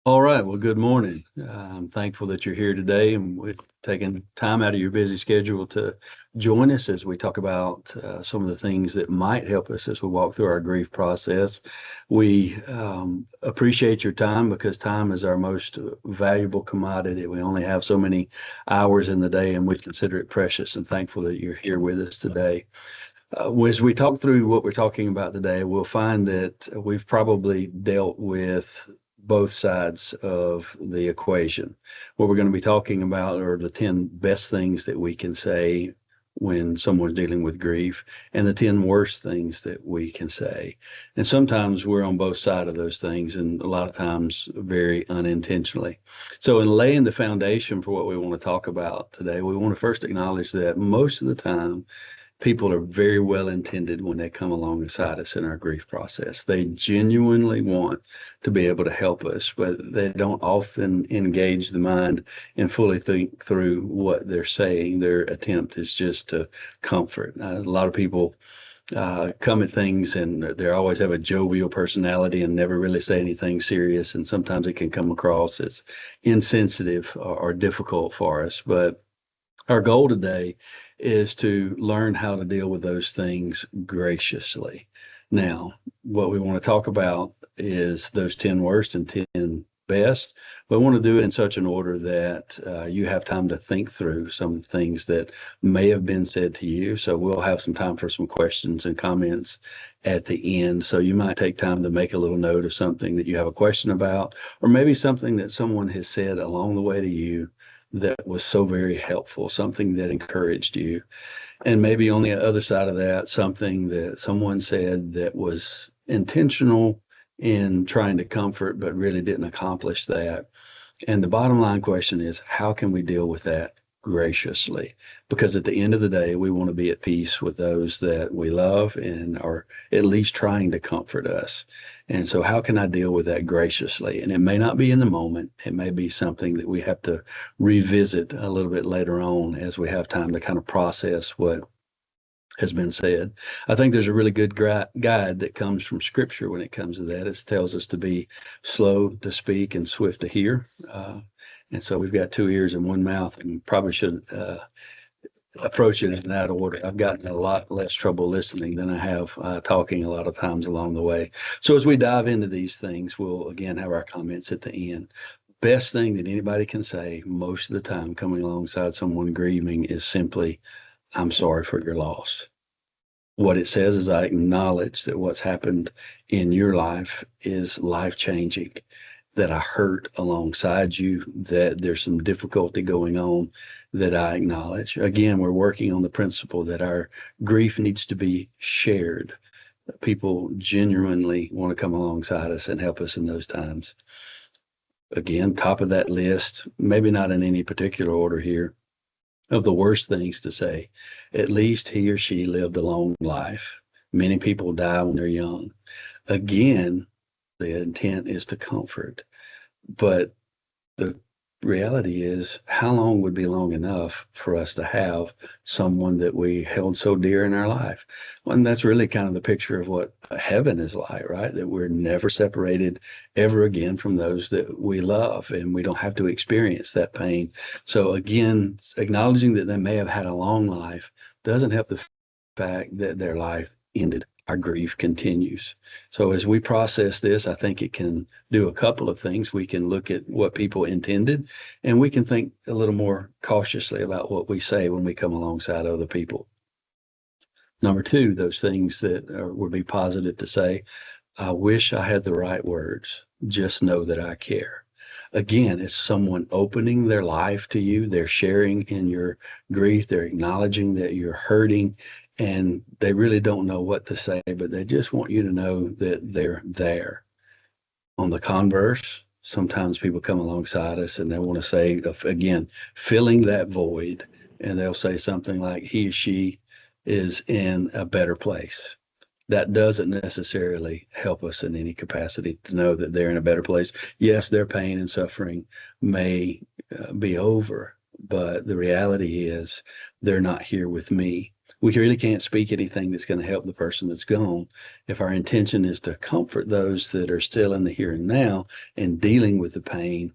All right. Well, good morning. I'm thankful that you're here today and we're taking time out of your busy schedule to join us as we talk about some of the things that might help us as we walk through our grief process. We appreciate your time because time is our most valuable commodity. We only have so many hours in the day and we consider it precious and thankful that you're here with us today. As we talk through what we're talking about today, we'll find that we've probably dealt with both sides of the equation. What we're going to be talking about are the 10 best things that we can say when someone's dealing with grief and the 10 worst things that we can say. And sometimes we're on both sides of those things, and a lot of times very unintentionally. So, in laying the foundation for what we want to talk about today, we want to first acknowledge that most of the time, people are very well intended when they come alongside us in our grief process. They genuinely want to be able to help us, but they don't often engage the mind and fully think through what they're saying. Their attempt is just to comfort. A lot of people come at things and they always have a jovial personality and never really say anything serious. And sometimes it can come across as insensitive or difficult for us. But our goal today is to learn how to deal with those things graciously. Now, what we want to talk about is those 10 worst and 10 best, but I want to do it in such an order that you have time to think through some things that may have been said to you. So we'll have some time for some questions and comments at the end. So you might take time to make a little note of something that you have a question about, or maybe something that someone has said along the way to you that was so very helpful, something that encouraged you. And maybe on the other side of that, something that someone said that was intentional in trying to comfort, but really didn't accomplish that. And the bottom line question is, how can we deal with that graciously? Because at the end of the day, we want to be at peace with those that we love and are at least trying to comfort us. And so, how can I deal with that graciously? And it may not be in the moment, it may be something that we have to revisit a little bit later on as we have time to kind of process what has been said. I think there's a really good guide that comes from scripture when it comes to that. It tells us to be slow to speak and swift to hear. And so we've got two ears and one mouth, and probably should approach it in that order. I've gotten a lot less trouble listening than I have talking a lot of times along the way. So as we dive into these things, we'll again have our comments at the end. Best thing that anybody can say most of the time coming alongside someone grieving is simply, I'm sorry for your loss. What it says is I acknowledge that what's happened in your life is life changing, that I hurt alongside you, that there's some difficulty going on that I acknowledge. Again, we're working on the principle that our grief needs to be shared. People genuinely want to come alongside us and help us in those times. Again, top of that list, maybe not in any particular order here, of the worst things to say. At least he or she lived a long life. Many people die when they're young. Again, the intent is to comfort, but the reality is, how long would be long enough for us to have someone that we held so dear in our life? Well, and that's really kind of the picture of what heaven is like, right? That we're never separated ever again from those that we love, and we don't have to experience that pain. So again, acknowledging that they may have had a long life doesn't help the fact that their life ended. Our grief continues. So as we process this, I think it can do a couple of things. We can look at what people intended, and we can think a little more cautiously about what we say when we come alongside other people. Number two, those things that would be positive to say, I wish I had the right words. Just know that I care. Again, it's someone opening their life to you. They're sharing in your grief. They're acknowledging that you're hurting, and they really don't know what to say, but they just want you to know that they're there. On the converse, sometimes people come alongside us and they want to say, again, filling that void, and they'll say something like, he or she is in a better place. That doesn't necessarily help us in any capacity to know that they're in a better place. Yes, their pain and suffering may be over, but the reality is they're not here with me. we really can't speak anything that's going to help the person that's gone. If our intention is to comfort those that are still in the here and now and dealing with the pain,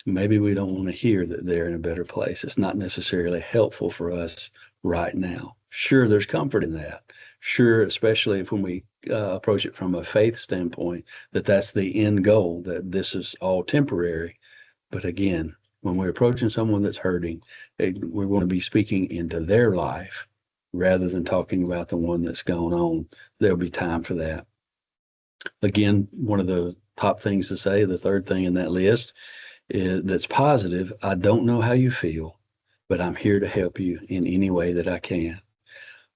maybe we don't want to hear that they're in a better place. It's not necessarily helpful for us right now. Sure, there's comfort in that. Sure, especially if when we approach it from a faith standpoint, that's the end goal, that this is all temporary. But again, when we're approaching someone that's hurting, we want to be speaking into their life rather than talking about the one that's gone on. There'll be time for that. Again, one of the top things to say, the third thing in that list, that's positive. I don't know how you feel, but I'm here to help you in any way that I can.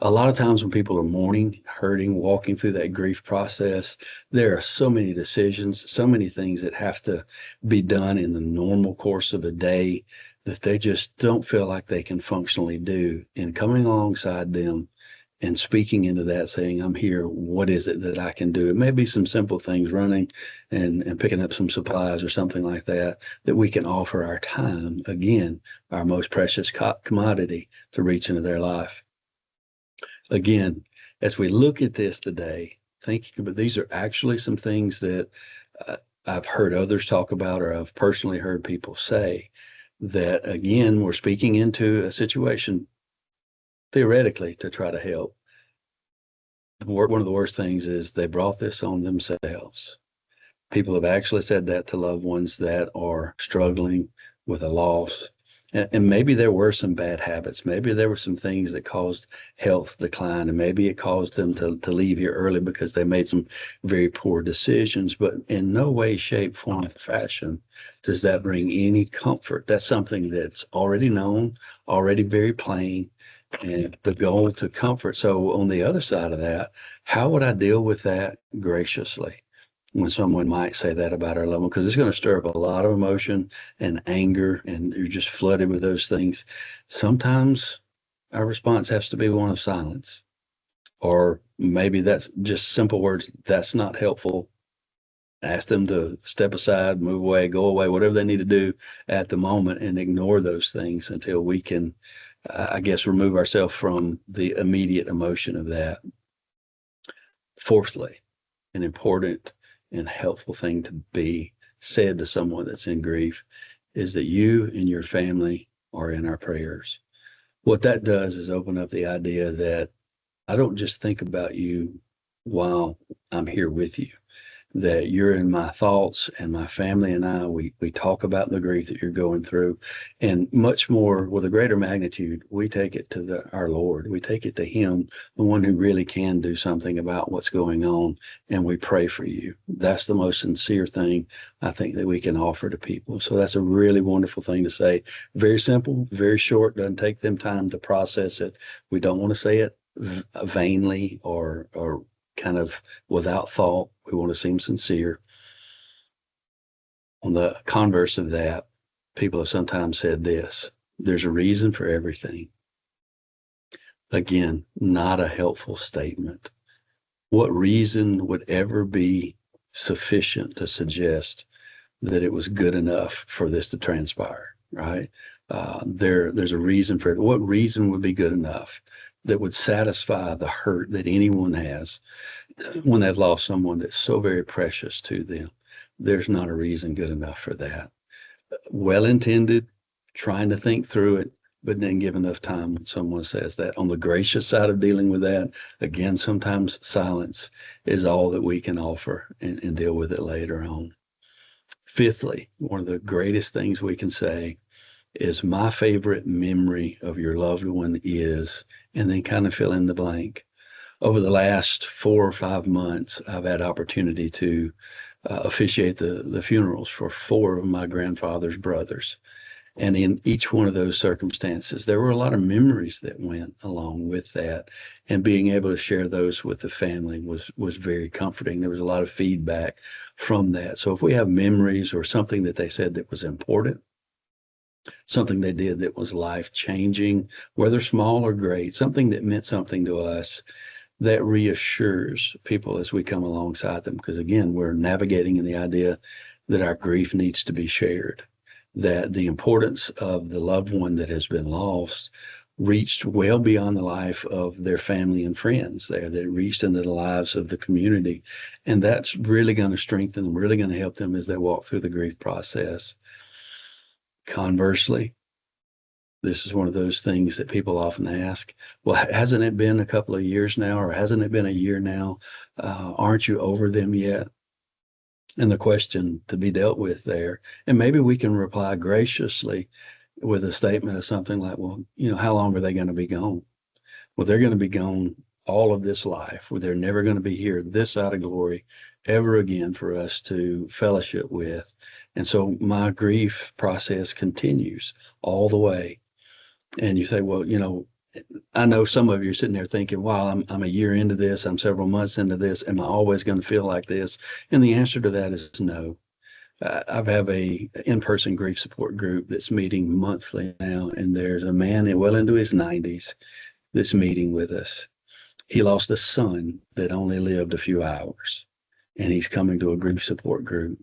A lot of times when people are mourning, hurting, walking through that grief process, there are so many decisions, so many things that have to be done in the normal course of a day that they just don't feel like they can functionally do. And coming alongside them and speaking into that, saying, I'm here, what is it that I can do? It may be some simple things, running and picking up some supplies or something like that, that we can offer our time, again, our most precious commodity, to reach into their life. Again, as we look at this today, thinking about these are actually some things that I've heard others talk about, or I've personally heard people say, that again, we're speaking into a situation theoretically to try to help. One of the worst things is they brought this on themselves. People have actually said that to loved ones that are struggling with a loss. And maybe there were some bad habits. Maybe there were some things that caused health decline, and maybe it caused them to leave here early because they made some very poor decisions. But in no way, shape, form, or fashion does that bring any comfort. That's something that's already known, already very plain, and the goal to comfort. So on the other side of that, how would I deal with that graciously when someone might say that about our loved one? Because it's going to stir up a lot of emotion and anger, and you're just flooded with those things. Sometimes our response has to be one of silence, or maybe that's just simple words. That's not helpful. Ask them to step aside, move away, go away, whatever they need to do at the moment, and ignore those things until we can, I guess, remove ourselves from the immediate emotion of that. Fourthly, an important and helpful thing to be said to someone that's in grief is that you and your family are in our prayers. What that does is open up the idea that I don't just think about you while I'm here with you, that you're in my thoughts, and my family and I, we talk about the grief that you're going through, and much more with a greater magnitude, we take it to our Lord. We take it to him, the one who really can do something about what's going on, and we pray for you. That's the most sincere thing I think that we can offer to people. So that's a really wonderful thing to say. Very simple, very short, doesn't take them time to process it. We don't want to say it vainly or kind of without thought. We want to seem sincere. On the converse of that, people have sometimes said this: there's a reason for everything. Again, not a helpful statement. What reason would ever be sufficient to suggest that it was good enough for this to transpire, right? There's a reason for it. What reason would be good enough that would satisfy the hurt that anyone has when they've lost someone that's so very precious to them? There's not a reason good enough for that. Well-intended, trying to think through it, but didn't give enough time when someone says that. On the gracious side of dealing with that, again, sometimes silence is all that we can offer and deal with it later on. Fifthly, one of the greatest things we can say is, my favorite memory of your loved one is, and then kind of fill in the blank. Over the last 4 or 5 months, I've had opportunity to officiate the funerals for 4 of my grandfather's brothers. And in each one of those circumstances, there were a lot of memories that went along with that. And being able to share those with the family was very comforting. There was a lot of feedback from that. So if we have memories or something that they said that was important, something they did that was life-changing, whether small or great, something that meant something to us, that reassures people as we come alongside them. Because again, we're navigating in the idea that our grief needs to be shared, that the importance of the loved one that has been lost reached well beyond the life of their family and friends there, that reached into the lives of the community. And that's really going to strengthen them, really going to help them as they walk through the grief process. Conversely, this is one of those things that people often ask, well, hasn't it been a couple of years now, or hasn't it been a year now? Aren't you over them yet? And the question to be dealt with there, and maybe we can reply graciously with a statement of something like, well, how long are they going to be gone? Well, they're going to be gone all of this life, where they're never going to be here this side of glory ever again for us to fellowship with. And so my grief process continues all the way. And you say, well, I know some of you are sitting there thinking, wow, I'm a year into this, I'm several months into this, am I always going to feel like this? And the answer to that is no. I have a in-person grief support group that's meeting monthly now, and there's a man well into his 90s that's meeting with us. He lost a son that only lived a few hours, and he's coming to a grief support group.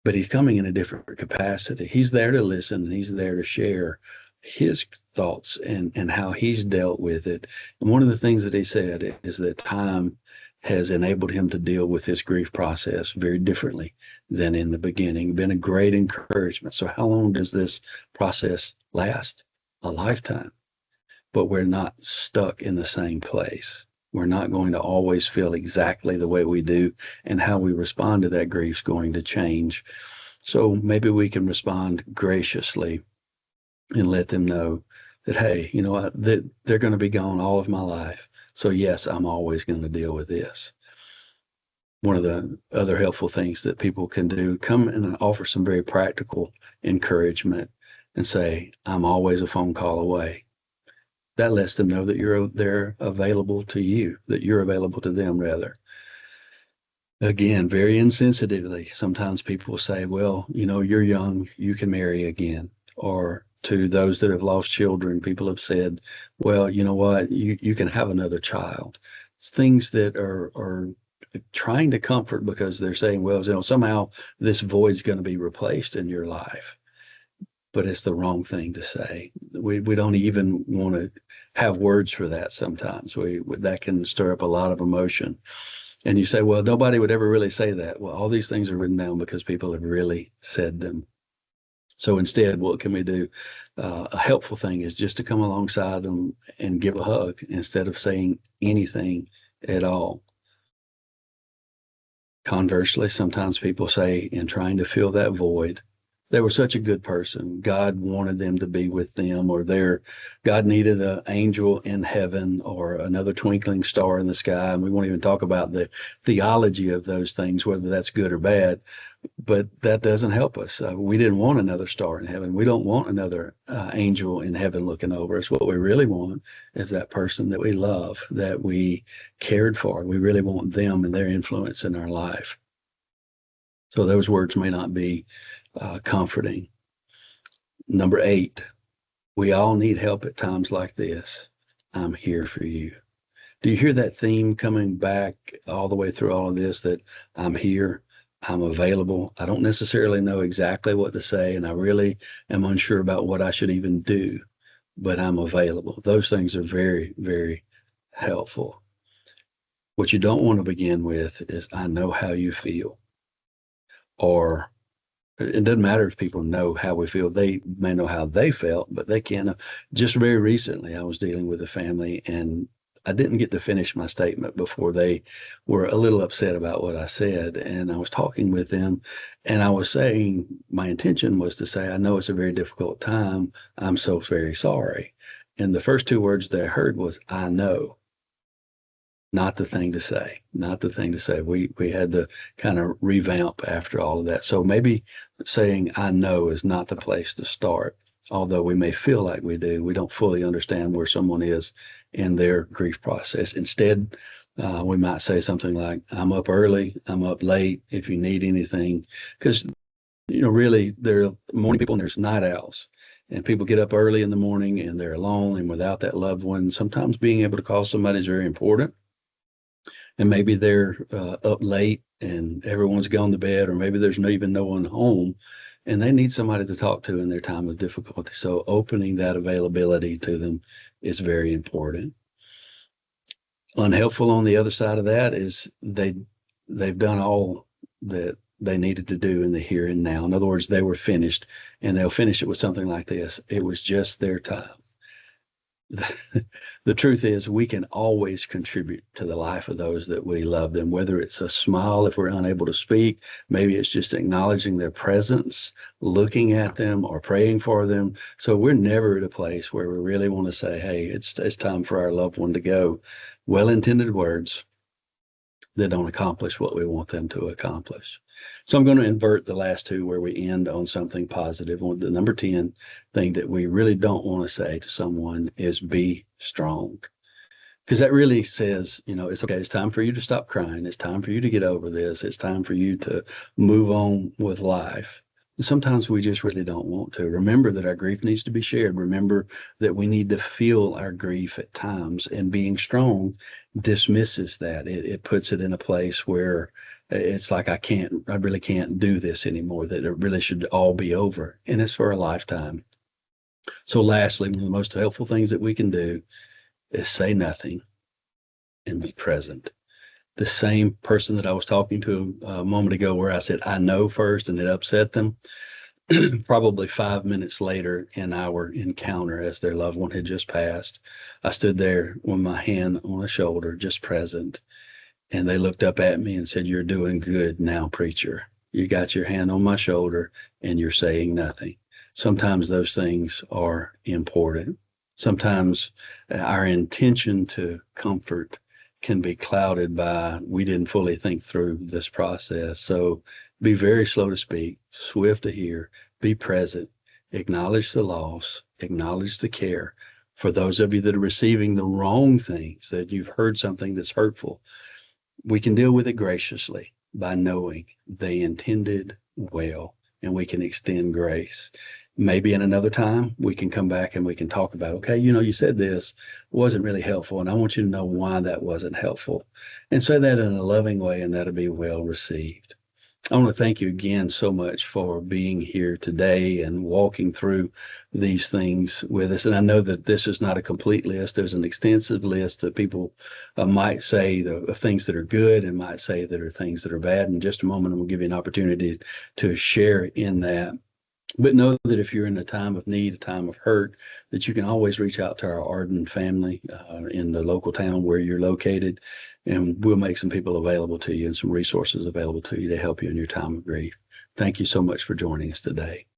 But he's coming in a different capacity. He's there to listen, and he's there to share his thoughts and how he's dealt with it. And one of the things that he said is that time has enabled him to deal with his grief process very differently than in the beginning. Been a great encouragement. So how long does this process last? A lifetime. But we're not stuck in the same place. We're not going to always feel exactly the way we do, and how we respond to that grief is going to change. So maybe we can respond graciously and let them know that, hey, you know what, that they're going to be gone all of my life. So yes, I'm always going to deal with this. One of the other helpful things that people can do, come and offer some very practical encouragement and say, I'm always a phone call away. That lets them know that they're available to you, that you're available to them rather. Again, very insensitively, sometimes people will say, well, you're young, you can marry again. Or to those that have lost children, people have said, well, you know what, you can have another child. It's things that are trying to comfort, because they're saying, well, somehow this void's going to be replaced in your life. But it's the wrong thing to say. We don't even want to have words for that sometimes. That can stir up a lot of emotion. And you say, well, nobody would ever really say that. Well, all these things are written down because people have really said them. So instead, what can we do? A helpful thing is just to come alongside them and give a hug instead of saying anything at all. Conversely, sometimes people say, in trying to fill that void, they were such a good person, God wanted them to be with them, or God needed an angel in heaven or another twinkling star in the sky. And we won't even talk about the theology of those things, whether that's good or bad, but that doesn't help us. We didn't want another star in heaven. We don't want another angel in heaven looking over us. What we really want is that person that we love, that we cared for. We really want them and their influence in our life. So those words may not be comforting. Number 8, we all need help at times like this. I'm here for you. Do you hear that theme coming back all the way through all of this, that I'm here, I'm available. I don't necessarily know exactly what to say, and I really am unsure about what I should even do, but I'm available. Those things are very, very helpful. What you don't want to begin with is, I know how you feel. Or it doesn't matter if people know how we feel. They may know how they felt, but they can't. Just very recently, I was dealing with a family, and I didn't get to finish my statement before they were a little upset about what I said. And I was talking with them, and I was saying, my intention was to say, I know it's a very difficult time. I'm so very sorry. And the first 2 words that I heard was, I know. Not the thing to say, not the thing to say. We had to kind of revamp after all of that. So maybe saying I know is not the place to start. Although we may feel like we do, we don't fully understand where someone is in their grief process. Instead, we might say something like, I'm up early, I'm up late, if you need anything. Because, really, there are morning people and there's night owls. And people get up early in the morning and they're alone and without that loved one. Sometimes being able to call somebody is very important. And maybe they're up late and everyone's gone to bed, or maybe there's even no one home. and they need somebody to talk to in their time of difficulty. So opening that availability to them is very important. Unhelpful on the other side of that is they've done all that they needed to do in the here and now. In other words, they were finished, and they'll finish it with something like this: it was just their time. The truth is, we can always contribute to the life of those that we love them, whether it's a smile if we're unable to speak, maybe it's just acknowledging their presence, looking at them, or praying for them. So we're never at a place where we really want to say, hey, it's time for our loved one to go. Well-intended words that don't accomplish what we want them to accomplish. So I'm going to invert the last two where we end on something positive. The number 10 thing that we really don't want to say to someone is be strong. Because that really says, it's okay. It's time for you to stop crying. It's time for you to get over this. It's time for you to move on with life. Sometimes we just really don't want to. Remember that our grief needs to be shared. Remember that we need to feel our grief at times, and being strong dismisses that. It puts it in a place where it's like, I really can't do this anymore, that it really should all be over. And it's for a lifetime. So lastly, one of the most helpful things that we can do is say nothing and be present. The same person that I was talking to a moment ago where I said, I know first, and it upset them, probably 5 minutes later in our encounter as their loved one had just passed, I stood there with my hand on a shoulder, just present. And they looked up at me and said, you're doing good now, preacher. You got your hand on my shoulder and you're saying nothing. Sometimes those things are important. Sometimes our intention to comfort can be clouded by we didn't fully think through this process. So be very slow to speak, swift to hear, be present, acknowledge the loss, acknowledge the care. For those of you that are receiving the wrong things, that you've heard something that's hurtful, we can deal with it graciously by knowing they intended well, and we can extend grace. Maybe in another time, we can come back and we can talk about, okay, you said this wasn't really helpful, and I want you to know why that wasn't helpful. And say that in a loving way, and that'll be well received. I want to thank you again so much for being here today and walking through these things with us. And I know that this is not a complete list. There's an extensive list that people might say of things that are good and might say that are things that are bad. In just a moment, I'm going to give you an opportunity to share in that. But know that if you're in a time of need, a time of hurt, that you can always reach out to our Arden family in the local town where you're located, and we'll make some people available to you and some resources available to you to help you in your time of grief. Thank you so much for joining us today.